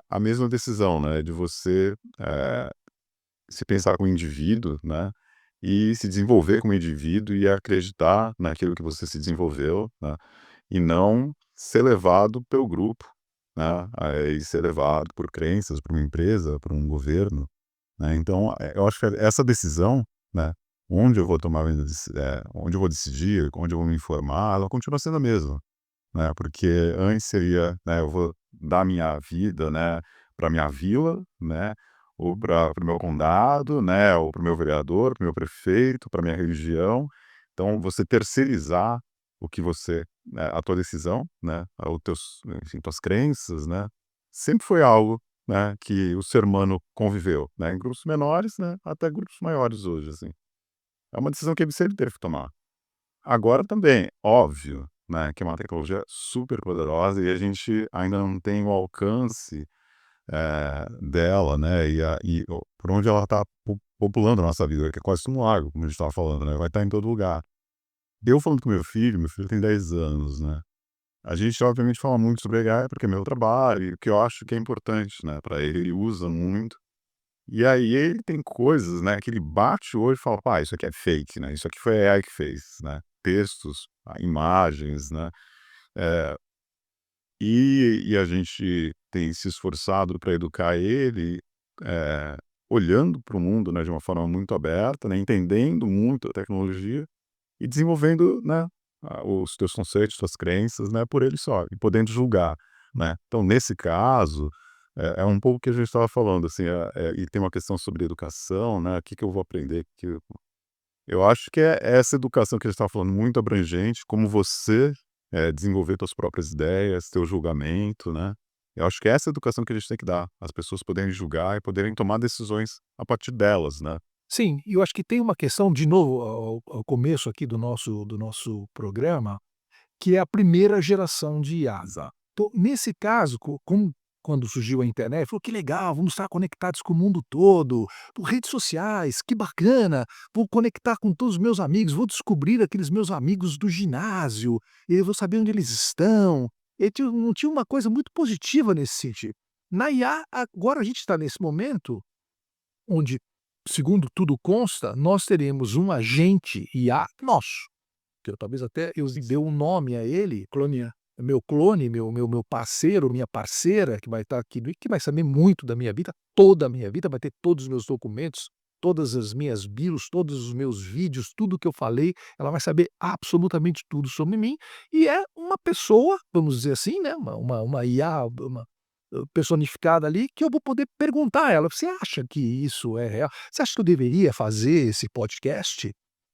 a mesma decisão, né? De você se pensar como indivíduo, né? E se desenvolver como indivíduo e acreditar naquilo que você se desenvolveu, né? E não ser levado pelo grupo, né? E ser levado por crenças, por uma empresa, por um governo, né? Então, eu acho que essa decisão, né? Onde eu vou tomar, onde eu vou decidir, onde eu vou me informar, ela continua sendo a mesma, né? Porque antes seria, né? Eu vou dar minha vida, né? Para minha vila, né? Ou para o meu condado, né? Ou para o meu vereador, para o meu prefeito, para minha religião. Então, você terceirizar o que você, né, a tua decisão, né? Os teus, enfim, tuas crenças, né? Sempre foi algo, né? Que o ser humano conviveu, né? Em grupos menores, né? Até grupos maiores hoje, assim. É uma decisão que ele sempre teve que tomar. Agora também, óbvio, né? Que é uma tecnologia super poderosa e a gente ainda não tem o alcance dela, né, por onde ela está populando a nossa vida, que é quase um lago, como a gente estava falando, né, vai estar em todo lugar. Eu falando com meu filho tem 10 anos, né, a gente obviamente fala muito sobre AI, porque é meu trabalho, e o que eu acho que é importante, né, para ele usa muito, E aí ele tem coisas, né, que ele bate o olho e fala: "Pá, isso aqui é fake, né, isso aqui foi a AI que fez", né, textos, imagens, né. Eh, e a gente tem se esforçado para educar ele, eh, olhando para o mundo, né, de uma forma muito aberta, né, entendendo muito a tecnologia e desenvolvendo, né, os teus conceitos, suas crenças, né, por ele só, e podendo julgar, né. Então nesse caso, é um pouco o que a gente estava falando, assim, e tem uma questão sobre educação, né, o que que eu vou aprender, eu acho que é essa educação que a gente estava falando, muito abrangente, como você, desenvolver suas próprias ideias, teu julgamento, né. Eu acho que é essa educação que a gente tem que dar, as pessoas poderem julgar e poderem tomar decisões a partir delas, né. Sim, e eu acho que tem uma questão, de novo, ao começo aqui do nosso programa, que é a primeira geração de IA. Exato. Então, nesse caso, quando surgiu a internet, falou: "Que legal, vamos estar conectados com o mundo todo, por redes sociais, que bacana, vou conectar com todos os meus amigos, vou descobrir aqueles meus amigos do ginásio, e eu vou saber onde eles estão". E não tinha uma coisa muito positiva nesse sentido. Na IA, agora a gente está nesse momento onde, segundo tudo consta, nós teremos um agente IA nosso, que eu talvez até eu dê um nome a ele, Cloninha. meu clone, meu parceiro, minha parceira, que vai estar aqui e que vai saber muito da minha vida, toda a minha vida, vai ter todos os meus documentos, todas as minhas bios, todos os meus vídeos, tudo que eu falei, ela vai saber absolutamente tudo sobre mim, e é uma pessoa, vamos dizer assim, né, uma IA, personificada ali, que eu vou poder perguntar a ela: "Você acha que isso é real? Você acha que eu deveria fazer esse podcast?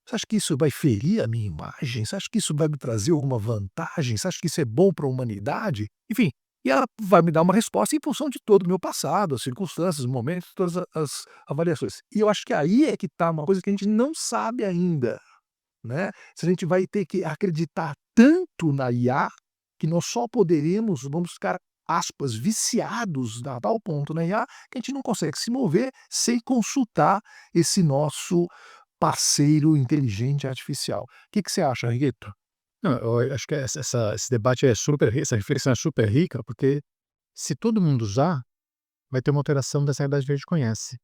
Você acha que isso vai ferir a minha imagem? Você acha que isso vai me trazer alguma vantagem? Você acha que isso é bom para a humanidade?" Enfim, e ela vai me dar uma resposta em função de todo o meu passado, as circunstâncias, os momentos, todas as avaliações. E eu acho que aí é que está uma coisa que a gente não sabe ainda, né, se a gente vai ter que acreditar tanto na IA, que nós só poderemos, vamos ficar, aspas, "viciados" a tal ponto na IA, que a gente não consegue se mover sem consultar esse nosso parceiro inteligente artificial. O que que você acha, Henrique? Não, eu acho que esse debate é super essa reflexão é super rica, porque se todo mundo usar, vai ter uma alteração dessa realidade que a gente conhece.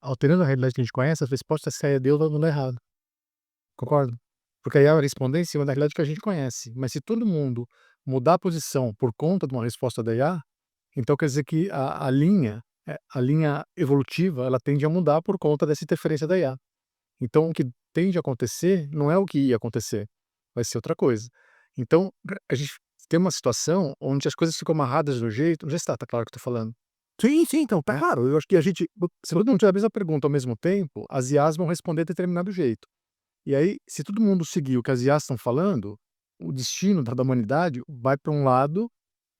Alterando a realidade que a gente conhece, as respostas que saia deu dando errado. Concorda? Porque aí ela vai responder em cima da realidade que a gente conhece. Mas se todo mundo mudar a posição por conta de uma resposta da IA, então quer dizer que a linha evolutiva, ela tende a mudar por conta dessa interferência da IA. Então o que tende a acontecer não é o que ia acontecer, vai ser outra coisa. Então, a gente tem uma situação onde as coisas ficam amarradas de um jeito, não sei se tá claro o que eu tô falando, Sim, sim, então, tá né. claro, eu acho que a gente Se todo mundo tiver a mesma pergunta ao mesmo tempo, as IAs vão responder de determinado jeito. E aí, se todo mundo seguir o que as IAs estão falando, o destino da humanidade vai para um lado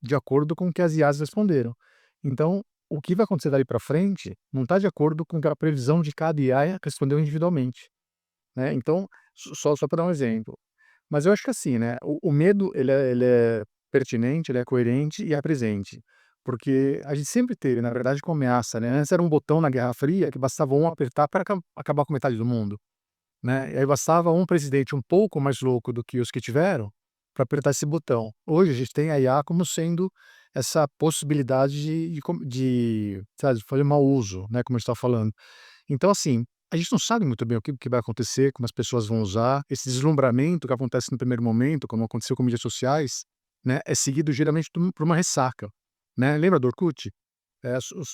de acordo com o que as IAs responderam. Então, o que vai acontecer dali para frente não está de acordo com a previsão de cada IA que respondeu individualmente, né. Então, só para dar um exemplo. Mas eu acho que assim, né, o medo ele é pertinente, ele é coerente e é presente. Porque a gente sempre teve, na verdade, como ameaça, né. Antes era um botão na Guerra Fria que bastava um apertar para acabar com metade do mundo. Né, e aí bastava um presidente um pouco mais louco do que os que tiveram, para apertar esse botão. Hoje a gente tem a IA como sendo essa possibilidade de, sabe, de fazer mau uso, né, como a gente estava falando. Então assim, a gente não sabe muito bem o que vai acontecer, como as pessoas vão usar, esse deslumbramento que acontece no primeiro momento, como aconteceu com mídias sociais, né, é seguido geralmente por uma ressaca, né. Lembra do Orkut?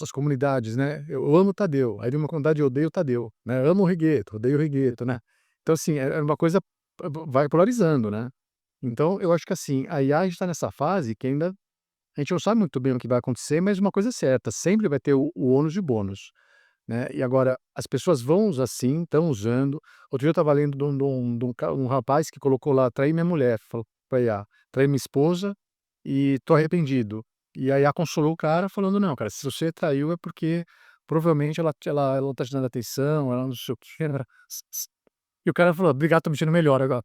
As comunidades, né, eu amo o Tadeu, aí de uma comunidade eu odeio o Tadeu, né, amo o Righeto, odeio o Righeto, né. Então assim, é uma coisa vai polarizando, né. Então eu acho que assim, a IA a gente está nessa fase que ainda a gente não sabe muito bem o que vai acontecer, mas uma coisa é certa, sempre vai ter o ônus e o bônus, né. E agora, as pessoas vão usar sim, estão usando. Outro dia eu estava lendo de um rapaz que colocou lá: "Traí minha mulher", falou pra IA, "traí minha esposa e tô arrependido". E aí a IA consolou o cara falando: "Não, cara, se você traiu é porque provavelmente ela não tá te dando atenção, ela não sei o quê". E o cara falou: "Obrigado, tô me sentindo melhor agora".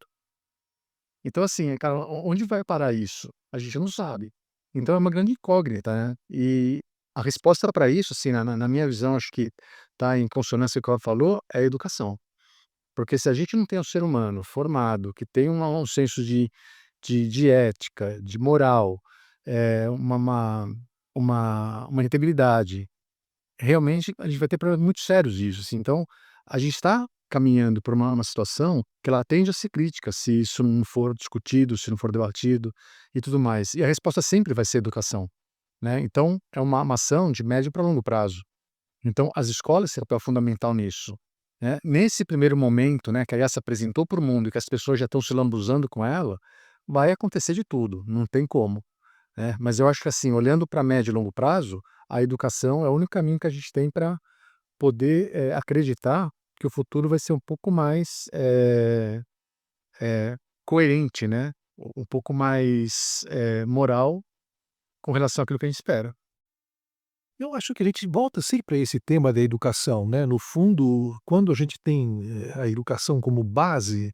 Então assim, cara, onde vai parar isso? A gente não sabe. Então é uma grande incógnita, né. E a resposta para isso, assim, na minha visão, acho que tá em consonância com o que ela falou, é a educação. Porque se a gente não tem um ser humano formado, que tem um senso de ética, de moral, uma integridade, realmente a gente vai ter problemas muito sérios disso, assim. Então, a gente está caminhando por uma situação que ela tende a ser crítica, se isso não for discutido, se não for debatido e tudo mais. E a resposta sempre vai ser educação, né. Então, é uma ação de médio para longo prazo. Então, as escolas têm papel fundamental nisso, né. Nesse primeiro momento, né, que a IA se apresentou para o mundo e que as pessoas já estão se lambuzando com ela, vai acontecer de tudo, não tem como, né. Mas eu acho que, assim, olhando para médio e longo prazo, a educação é o único caminho que a gente tem para poder, acreditar que o futuro vai ser um pouco mais, coerente, né, um pouco mais, moral com relação àquilo que a gente espera. Eu acho que a gente volta sempre a esse tema da educação, né, no fundo, quando a gente tem, a educação como base,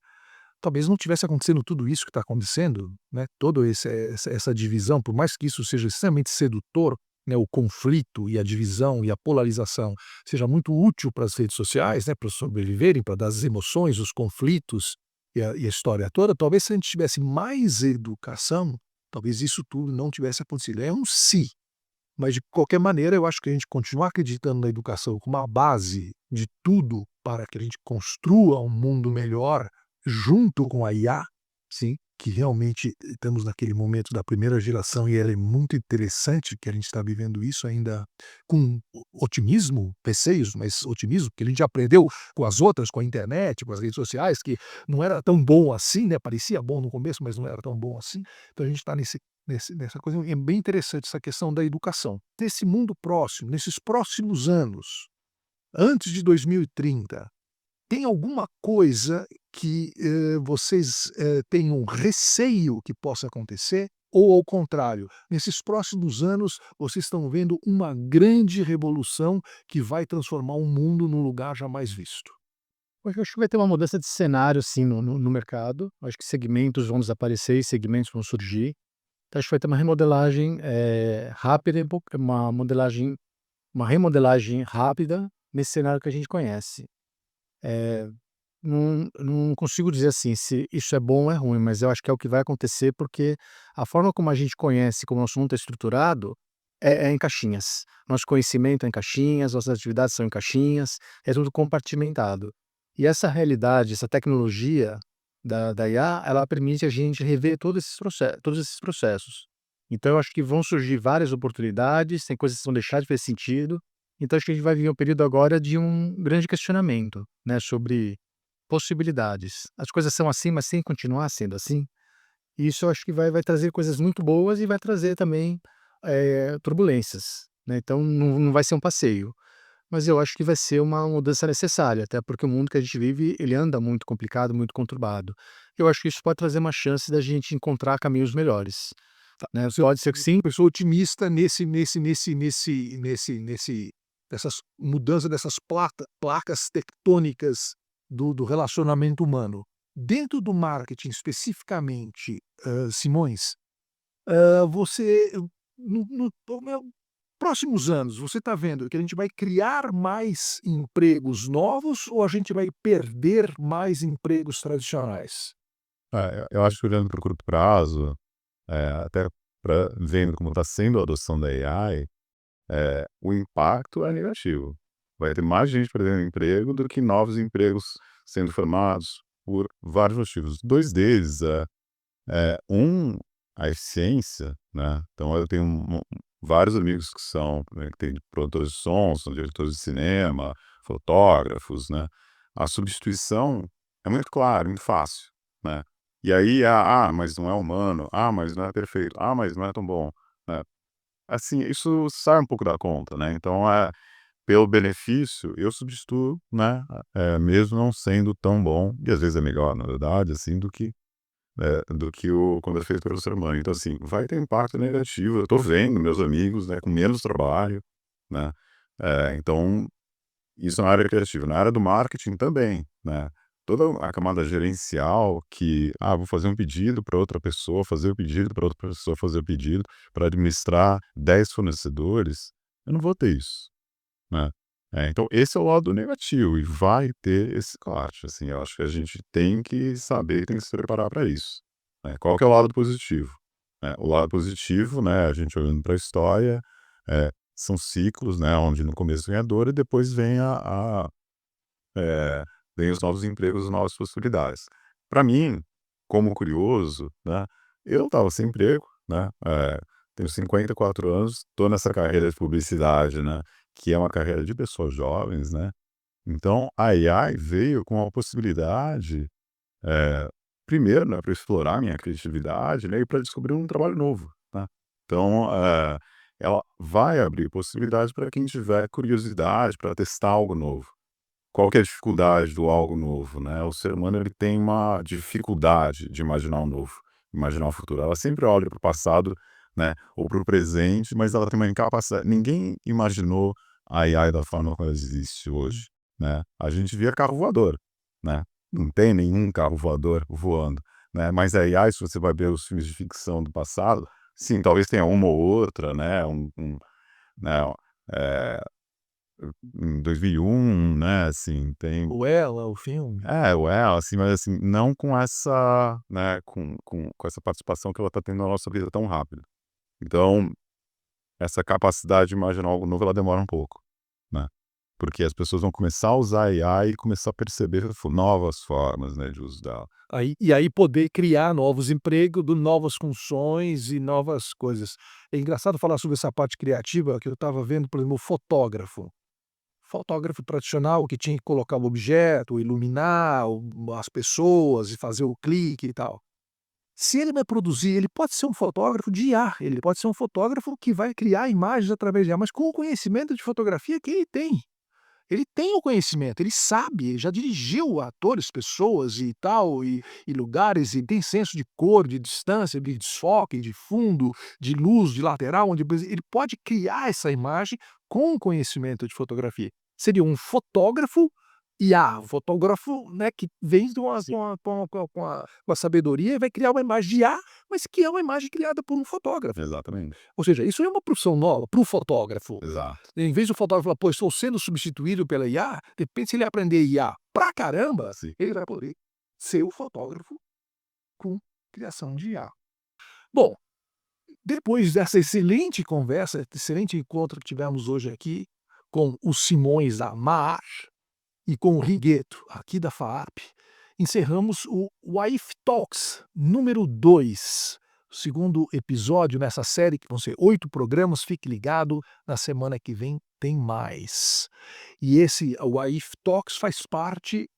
talvez não tivesse acontecendo tudo isso que está acontecendo, né, toda essa divisão, por mais que isso seja extremamente sedutor, né, o conflito e a divisão e a polarização seja muito útil para as redes sociais, né, para sobreviverem, para dar as emoções, os conflitos e a história toda, talvez se a gente tivesse mais educação, talvez isso tudo não tivesse acontecido. É um "se", mas de qualquer maneira eu acho que a gente continuar acreditando na educação como a base de tudo para que a gente construa um mundo melhor junto com a IA, sim, que realmente estamos naquele momento da primeira geração e ela é muito interessante que a gente está vivendo isso ainda com otimismo, receios, mas otimismo, porque a gente aprendeu com as outras, com a internet, com as redes sociais, que não era tão bom assim, né? Parecia bom no começo, mas não era tão bom assim. Então a gente está nessa coisa, é bem interessante essa questão da educação. Nesse mundo próximo, nesses próximos anos, antes de 2030, tem alguma coisa que, vocês, tenham receio que possa acontecer? Ou ao contrário, nesses próximos anos vocês estão vendo uma grande revolução que vai transformar o mundo num lugar jamais visto? Porque eu acho que vai ter uma mudança de cenário, assim, no mercado. Acho que segmentos vão desaparecer e segmentos vão surgir. Então acho que vai ter uma remodelagem, rápida e uma remodelagem rápida nesse cenário que a gente conhece. Não consigo dizer, assim, se isso é bom ou é ruim, mas eu acho que é o que vai acontecer, porque a forma como a gente conhece, como o nosso mundo é estruturado, é em caixinhas. Nosso conhecimento é em caixinhas, nossas atividades são em caixinhas, é tudo compartimentado. E essa realidade, essa tecnologia da IA, ela permite a gente rever todos esses processos. Então eu acho que vão surgir várias oportunidades, tem coisas que vão deixar de fazer sentido, então acho que a gente vai viver um período agora de um grande questionamento, né, sobre possibilidades. As coisas são assim, mas tem que continuar sendo assim? E isso eu acho que vai trazer coisas muito boas e vai trazer também, turbulências, né, então não vai ser um passeio, mas eu acho que vai ser uma mudança necessária, até porque o mundo que a gente vive, ele anda muito complicado, muito conturbado. Eu acho que isso pode trazer uma chance da gente encontrar caminhos melhores, né. Você Pode ser que sim. uma pessoa otimista nessas mudanças dessas placas tectônicas do relacionamento humano. Dentro do marketing especificamente, Simões, você no próximos anos, você está vendo que a gente vai criar mais empregos novos ou a gente vai perder mais empregos tradicionais? Eu acho que olhando para o curto prazo, até vendo como está sendo a adoção da AI, o impacto é negativo. Vai ter mais gente perdendo emprego do que novos empregos sendo formados por vários motivos. Dois deles um, a eficiência, né? Então eu tenho vários amigos que são, né, que têm produtores de som, são diretores de cinema, fotógrafos, né? A substituição é muito clara, muito fácil, né? E aí, mas não é humano, mas não é perfeito, mas não é tão bom, né? Assim, isso sai um pouco da conta, né? Então, pelo benefício, eu substituo, né? Mesmo não sendo tão bom, e às vezes é melhor, na verdade, assim, do que quando é feito pelo ser humano. Então, assim, vai ter impacto negativo. Eu tô vendo meus amigos, né, com menos trabalho, né? Então, isso na área criativa. Na área do marketing também, né? Toda a camada gerencial que, vou fazer um pedido para outra pessoa, fazer o pedido para outra pessoa, fazer o pedido para administrar 10 fornecedores, eu não vou ter isso, né? Então esse é o lado negativo e vai ter esse corte, assim, eu acho que a gente tem que saber, tem que se preparar para isso, né. Qual que é o lado positivo? O lado positivo, né, a gente olhando para a história, são ciclos, né, onde no começo vem a dor e depois vem os novos empregos, as novas possibilidades. Para mim, como curioso, né, eu estava sem emprego, né, tenho 54 anos, estou nessa carreira de publicidade, né, que é uma carreira de pessoas jovens, né. Então a AI veio com a possibilidade, eh, primeiro, né, para explorar minha criatividade, né, e para descobrir um trabalho novo, né. Então, ela vai abrir possibilidades para quem tiver curiosidade para testar algo novo. Qual que é a dificuldade do algo novo, né? O ser humano ele tem uma dificuldade de imaginar o novo, imaginar o futuro. Ela sempre olha para o passado, né, ou para o presente, mas ela tem uma incapacidade. Ninguém imaginou a AI da forma como ela existe hoje, né? A gente via carro voador, né? Não tem nenhum carro voador voando, né? Mas a AI, se você vai ver os filmes de ficção do passado, sim, talvez tenha uma ou outra, né? Né? eh, em 2001, né, assim, tem O Ela, o filme. o ela, assim, mas assim, não com essa, né, com essa participação que ela está tendo na nossa vida tão rápido. Então, essa capacidade de imaginar algo novo, ela demora um pouco, né, porque as pessoas vão começar a usar a AI e começar a perceber novas formas, né, de uso dela. Aí poder criar novos empregos, novas funções e novas coisas. É engraçado falar sobre essa parte criativa que eu estava vendo, por exemplo, o fotógrafo. Fotógrafo tradicional que tinha que colocar o objeto, iluminar as pessoas e fazer o clique e tal. Se ele vai produzir, ele pode ser um fotógrafo de IA, ele pode ser um fotógrafo que vai criar imagens através de IA, mas com o conhecimento de fotografia que ele tem. Ele tem o conhecimento, ele sabe, já dirigiu atores, pessoas e tal, e lugares, e tem senso de cor, de distância, de desfoque, de fundo, de luz, de lateral, onde ele pode criar essa imagem com conhecimento de fotografia. Seria um fotógrafo IA, um fotógrafo, né, que vem de uma, Sim. com a sabedoria e vai criar uma imagem de IA, mas que é uma imagem criada por um fotógrafo. Exatamente, Ou seja, isso é uma profissão nova para o fotógrafo. exato. Em vez do fotógrafo falar: "Pô, estou sendo substituído pela IA", de repente se ele aprender IA pra caramba, Sim. ele vai poder ser o fotógrafo com criação de IA. Bom, depois dessa excelente conversa, excelente encontro que tivemos hoje aqui com os Simões da MAR e com o Rigueto, aqui da FAAP, encerramos o WAIF Talks número 2, segundo episódio nessa série, que vão ser 8 programas. Fique ligado, na semana que vem tem mais. E esse WAIF Talks faz parte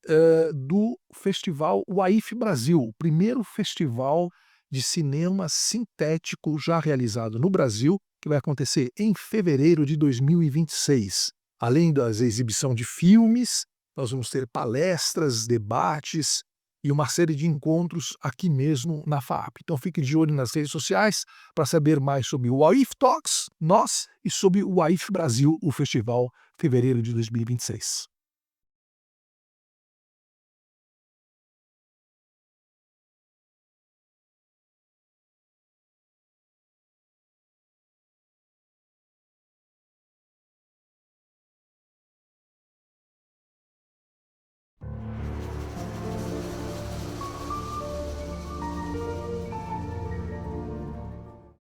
do festival WAIF Brasil, o primeiro festival de cinema sintético já realizado no Brasil, que vai acontecer em fevereiro de 2026. Além da exibição de filmes, nós vamos ter palestras, debates e uma série de encontros aqui mesmo na FAAP. Então fique de olho nas redes sociais para saber mais sobre o WAIF Talks, nós, e sobre o WAIF Brasil, o festival fevereiro de 2026.